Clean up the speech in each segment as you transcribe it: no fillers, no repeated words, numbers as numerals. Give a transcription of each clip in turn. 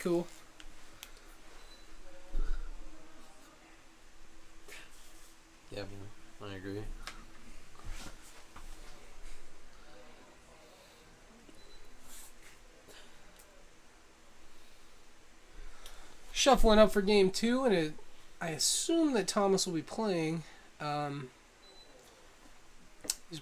Cool. Yeah, I agree. Shuffling up for game 2, and I assume that Thomas will be playing. He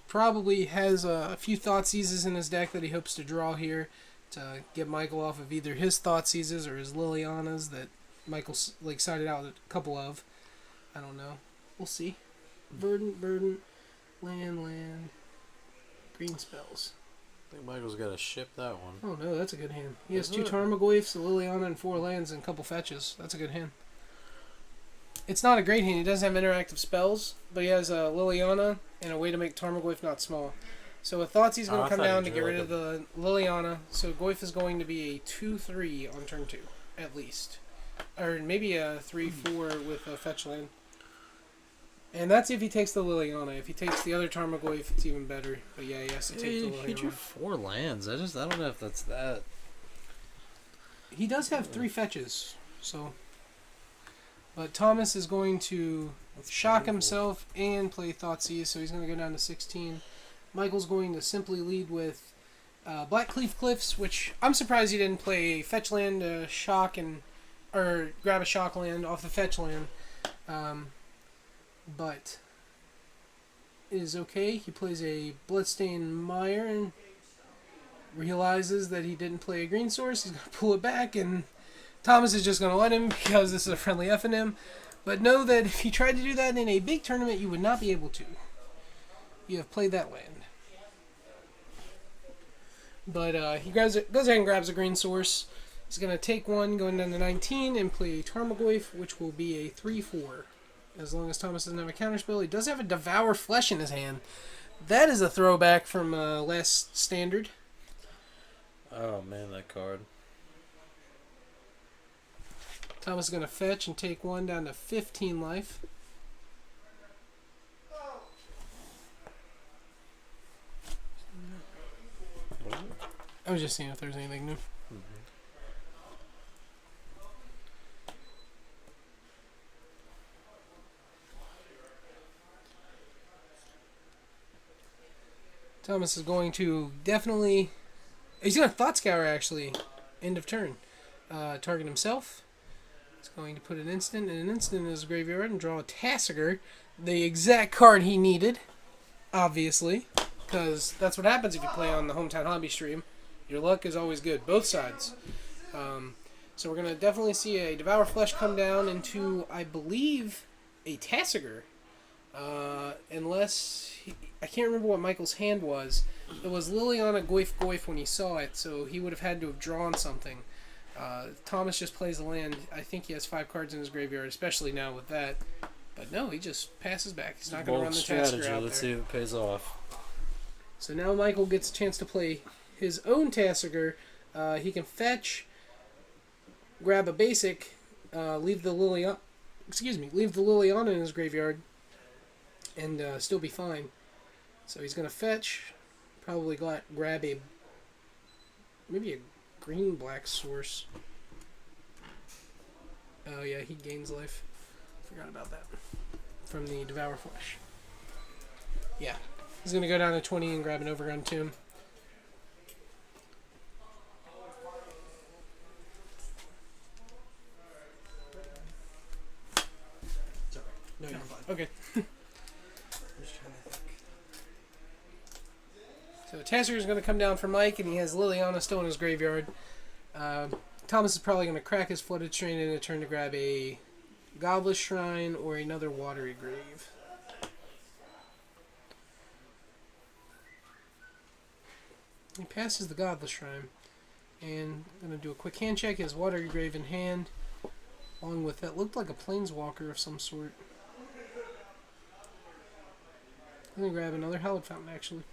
probably has a few Thoughtseizes in his deck that he hopes to draw here to get Michael off of either his Thoughtseizes or his Lilianas that Michael's like sided out a couple of. I don't know. We'll see. Verdant, land, green spells. I think Michael's got to ship that one. Oh no, that's a good hand. He has Is 2 it? Tarmogoyfs, a Liliana, and 4 lands and a couple fetches. That's a good hand. It's not a great hand. He doesn't have interactive spells, but he has a Liliana and a way to make Tarmogoyf not small. So with Thoughtseize going to come down to get rid of the Liliana, so Goyf is going to be a 2/3 on turn 2, at least. Or maybe a 3/4 with a fetch land. And that's if he takes the Liliana. If he takes the other Tarmogoyf, it's even better. But yeah, he has to take the Liliana. He drew 4 lands. I don't know if that's that. He does have 3 fetches, so... But Thomas is going to shock himself and play Thoughtseize, so he's going to go down to 16. Michael's going to simply lead with Blackcleave Cliffs, which I'm surprised he didn't play fetch land to shock or grab a shock land off the fetch land. But it is okay. He plays a Bloodstained Mire and realizes that he didn't play a green source. He's going to pull it back, and Thomas is just going to let him because this is a friendly F in him. But know that if you tried to do that in a big tournament, you would not be able to. You have played that land. But he goes ahead and grabs a green source. He's going to take one going down to 19 and play Tarmogoyf, which will be a 3/4. As long as Thomas doesn't have a counterspell. He does have a Devour Flesh in his hand. That is a throwback from last Standard. Oh man, that card. Thomas is going to fetch and take one down to 15 life. I was just seeing if there's anything new. Thomas is going to definitely... He's going to Thought Scour, actually. End of turn. Target himself. He's going to put an instant in his graveyard and draw a Tassiger. The exact card he needed, obviously. Because that's what happens if you play on the Hometown Hobby stream. Your luck is always good, both sides. So we're going to definitely see a Devour Flesh come down into, I believe, a Tassiger. Unless... I can't remember what Michael's hand was. It was Liliana Goyf when he saw it, so he would have had to have drawn something. Thomas just plays the land. I think he has 5 cards in his graveyard, especially now with that. But no, he just passes back. He's not going to run the Tasker out Let's there. see if it pays off. So now Michael gets a chance to play his own Tassiger. He can fetch, grab a basic, leave the Liliana in his graveyard, and still be fine. So he's going to fetch, probably grab maybe a green-black source. Oh yeah, he gains life. Forgot about that. From the Devour Flesh. Yeah. He's going to go down to 20 and grab an Overgrown Tomb. Sorry. No, you're fine. Okay. I'm just trying to think. So Tassiger is going to come down for Mike, and he has Liliana still in his graveyard. Thomas is probably going to crack his Flooded Strain in a turn to grab a Godless Shrine or another Watery Grave. He passes the Godless Shrine. And going to do a quick hand check. He has Watery Grave in hand. Along with that, looked like a Planeswalker of some sort. I'm going to grab another Hallowed Fountain, actually.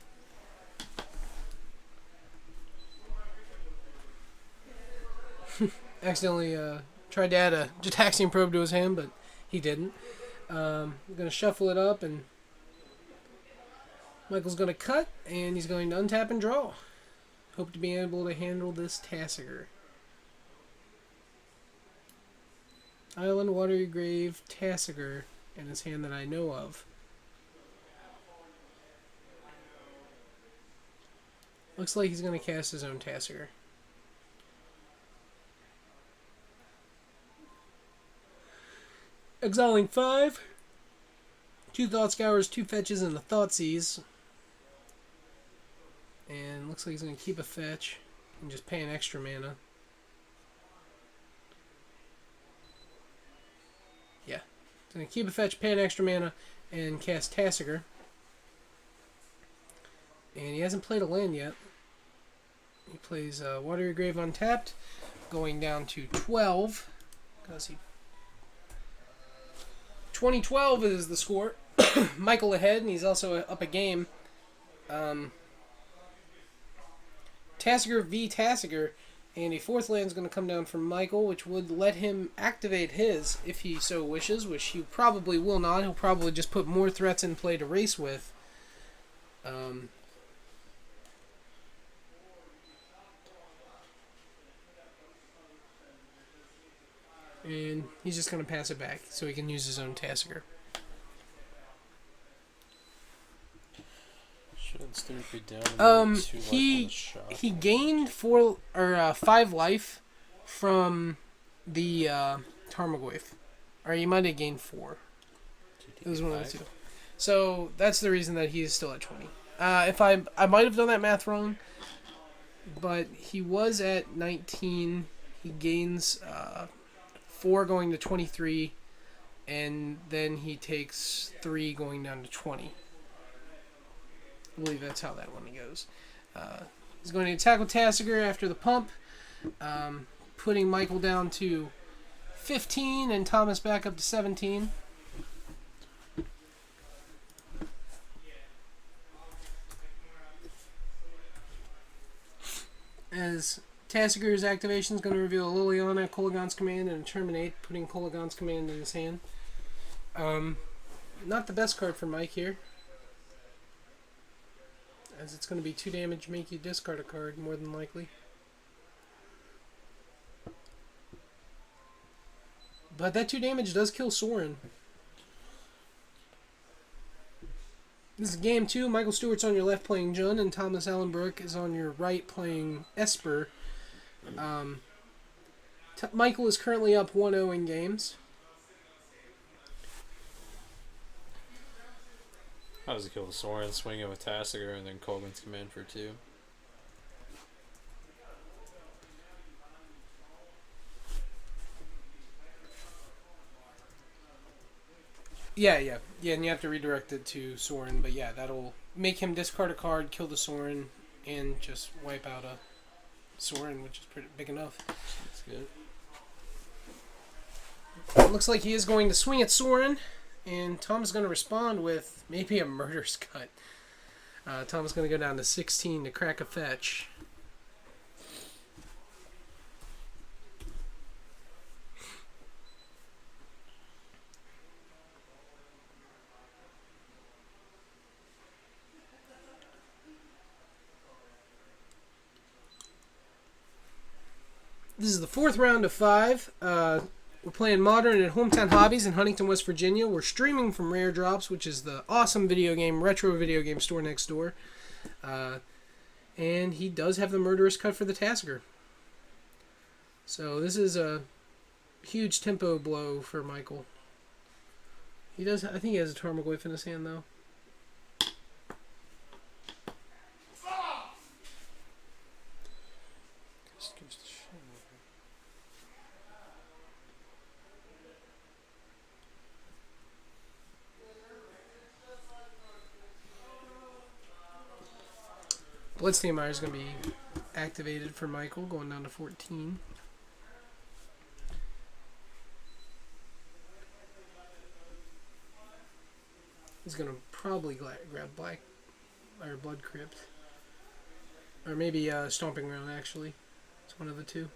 Accidentally tried to add a Jataxian Probe to his hand, but he didn't. I'm going to shuffle it up, and Michael's going to cut, and he's going to untap and draw. Hope to be able to handle this Tassiger. Island, Watery Grave, Tassiger in his hand that I know of. Looks like he's going to cast his own Tassiger. Exiling 5. 2 Thought Scours, 2 fetches, and the Thoughtseize. And looks like he's going to keep a fetch and just pay an extra mana. Yeah. He's going to keep a fetch, pay an extra mana, and cast Tassiger. And he hasn't played a land yet. He plays Watery Grave untapped, going down to 12. Because he 2012 is the score. Michael ahead, and he's also up a game. Tassiger v. Tassiger, and a 4th land is going to come down from Michael, which would let him activate his if he so wishes, which he probably will not. He'll probably just put more threats in play to race with. And he's just going to pass it back so he can use his own Tassiger. Shouldn't Stuart be down? He gained 5 life from the Tarmogoyf. Or he might have gained 4. It was one of the two. So that's the reason that he is still at 20. If I might have done that math wrong, but he was at 19. He gains 4 going to 23, and then he takes 3 going down to 20. I believe that's how that one goes. He's going to attack with Tassiger after the pump, putting Michael down to 15 and Thomas back up to 17. As Tassiger's activation is going to reveal Liliana, Kolaghan's Command, and Terminate, putting Kolaghan's Command in his hand. Not the best card for Mike here, as it's going to be 2 damage, make you discard a card, more than likely. But that 2 damage does kill Sorin. This is game 2. Michael Stewart's on your left playing Jun, and Thomas Allenbrook is on your right playing Esper. Michael is currently up 1-0 in games. How does he kill the Sorin? Swing it with Tassiger and then Kolaghan's Command for 2. Yeah, and you have to redirect it to Sorin, but yeah, that'll make him discard a card, kill the Sorin, and just wipe out a Sorin, which is pretty big enough. That's good. It looks like he is going to swing at Sorin, and Tom's going to respond with maybe a Murder's Cut. Tom's going to go down to 16 to crack a fetch. This is the 4th round of 5. We're playing Modern at Hometown Hobbies in Huntington, West Virginia. We're streaming from Rare Drops, which is the awesome retro video game store next door. And he does have the Murderous Cut for the Tassiger. So this is a huge tempo blow for Michael. I think he has a Tarmogoyf in his hand, though. Blitzsteameyer is going to be activated for Michael, going down to 14. He's going to probably grab Blood Crypt. Or maybe Stomping Ground, actually. It's one of the two.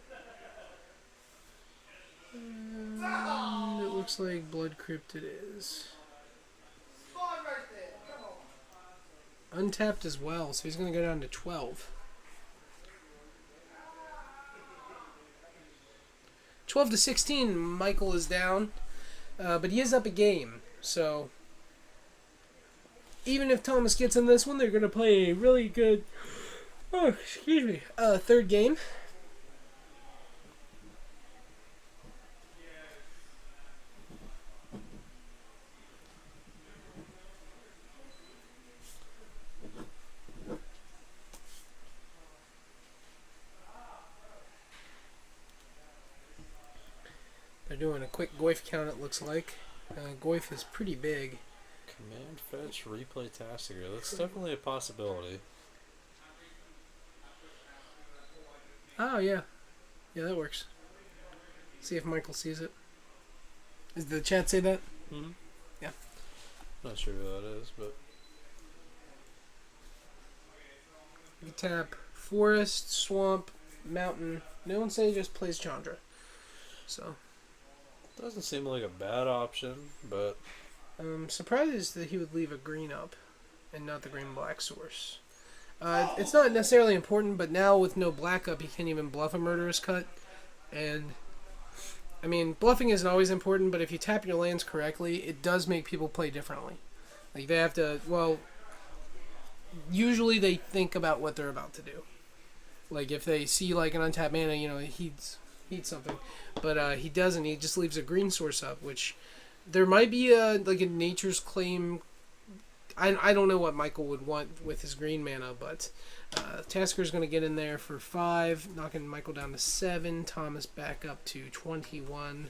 And it looks like Blood Crypt it is. Untapped as well, so he's going to go down to 12. 12 to 16, Michael is down. But he is up a game. So even if Thomas gets in this one, they're going to play a really good third game. They're doing a quick Goif count, it looks like. Goif is pretty big. Command fetch replay Tastiger. That's definitely a possibility. Oh, yeah. Yeah, that works. See if Michael sees it. Does the chat say that? Mm-hmm. Yeah. Not sure who that is, but... You tap Forest, Swamp, Mountain. No one say just plays Chandra. So... Doesn't seem like a bad option, but... I'm surprised that he would leave a green up and not the green-black source. It's not necessarily important, but now with no black up, he can't even bluff a Murderous Cut. And, I mean, bluffing isn't always important, but if you tap your lands correctly, it does make people play differently. Like, they have to, well, usually they think about what they're about to do. Like, if they see, like, an untapped mana, you know, he's something. But he doesn't. He just leaves a green source up, which there might be a Nature's Claim. I don't know what Michael would want with his green mana, but Tasker's going to get in there for 5, knocking Michael down to 7, Thomas back up to 21.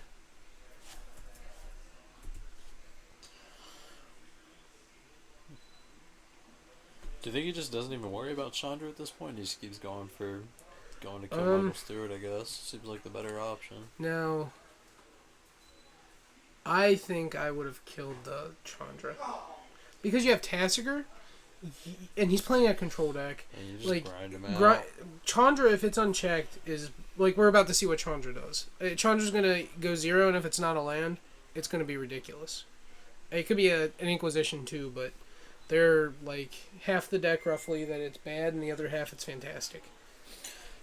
Do you think he just doesn't even worry about Chandra at this point? He just keeps going to kill Michael Stewart, I guess. Seems like the better option. Now, I think I would have killed the Chandra. Because you have Tassiger, and he's playing a control deck. And you just like, grind him out. Chandra, if it's unchecked, is... Like, we're about to see what Chandra does. Chandra's going to go 0, and if it's not a land, it's going to be ridiculous. It could be an Inquisition, too, but they're, like, half the deck, roughly, that it's bad, and the other half it's fantastic.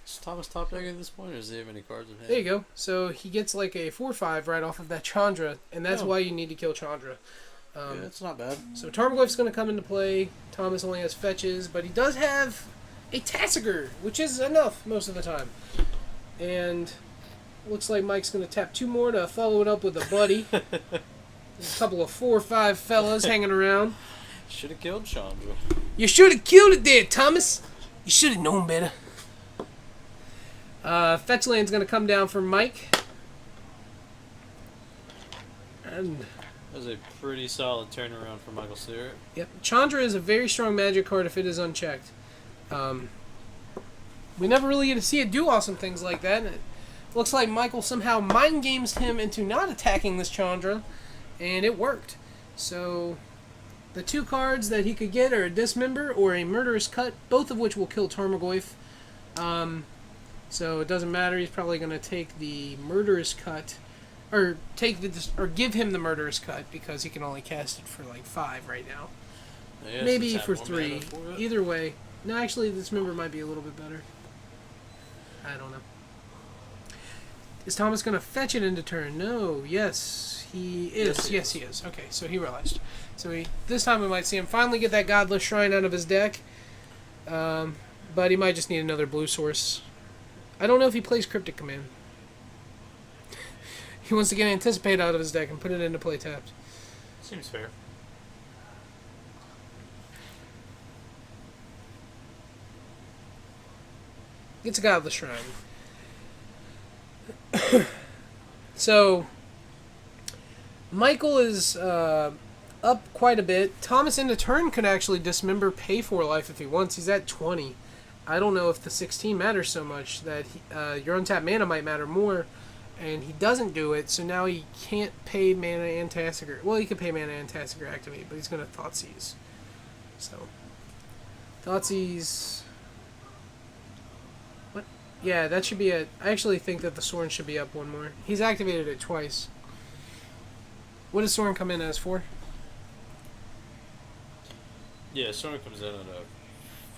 Is Thomas top deck at this point, or does he have any cards in hand? There you go. So he gets, like, a 4/5 right off of that Chandra, and that's why you need to kill Chandra. Yeah, it's not bad. So Tarmogoyf's going to come into play. Thomas only has fetches, but he does have a Tassiger, which is enough most of the time. And looks like Mike's going to tap 2 more to follow it up with a buddy. There's a couple of 4 or 5 fellas hanging around. Should have killed Chandra. You should have killed it there, Thomas. You should have known better. Fetch land's going to come down for Mike. And... That was a pretty solid turnaround for Michael Stewart. Yep. Chandra is a very strong magic card if it is unchecked. We never really get to see it do awesome things like that. And it looks like Michael somehow mind games him into not attacking this Chandra, and it worked. So the 2 cards that he could get are a Dismember or a Murderous Cut, both of which will kill Tarmogoyf. So it doesn't matter. He's probably going to take the Murderous Cut. Or give him the Murderous Cut because he can only cast it for like 5 right now. Yeah, maybe for 3. Either way. No, actually, this member might be a little bit better. I don't know. Is Thomas going to fetch it into turn? No. Yes, he is. Yes, he is. Okay, so he realized. So this time we might see him finally get that Godless Shrine out of his deck. But he might just need another blue source. I don't know if he plays Cryptic Command. He wants to get Anticipate out of his deck and put it into play tapped. Seems fair. Gets a Godless Shrine. So, Michael is up quite a bit. Thomas into turn could actually dismember pay for life if he wants. He's at 20. I don't know if the 16 matters so much. That your untapped mana might matter more. And he doesn't do it, so now he can't pay mana and Tassiger. Well, he could pay mana and Tassiger activate, but he's going to Thoughtseize. So, Thoughtseize... What? Yeah, that should be a... I actually think that the Sorin should be up 1 more. He's activated it twice. What does Sorin come in as, 4? Yeah, Sorin comes in at a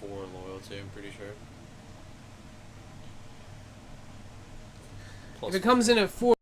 4 loyalty, I'm pretty sure. Plus If it comes in at 4.